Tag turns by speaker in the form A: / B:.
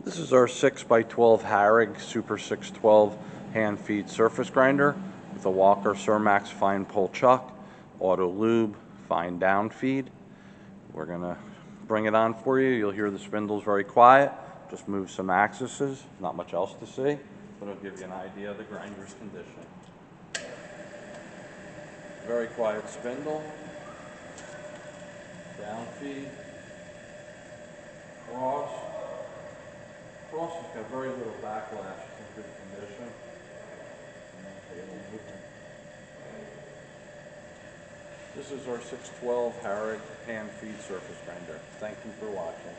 A: This is our 6x12 Harig Super 612 hand feed surface grinder with a Walker Surmax fine pull chuck, auto lube, fine down feed. We're going to bring it on for you. You'll hear the spindles very quiet. Just move some axes, not much else to see, but it'll give you an idea of the grinder's condition. Very quiet spindle, down feed, cross. Cross has got very little backlash, it's in good condition. This is our 612 Harig hand feed surface grinder. Thank you for watching.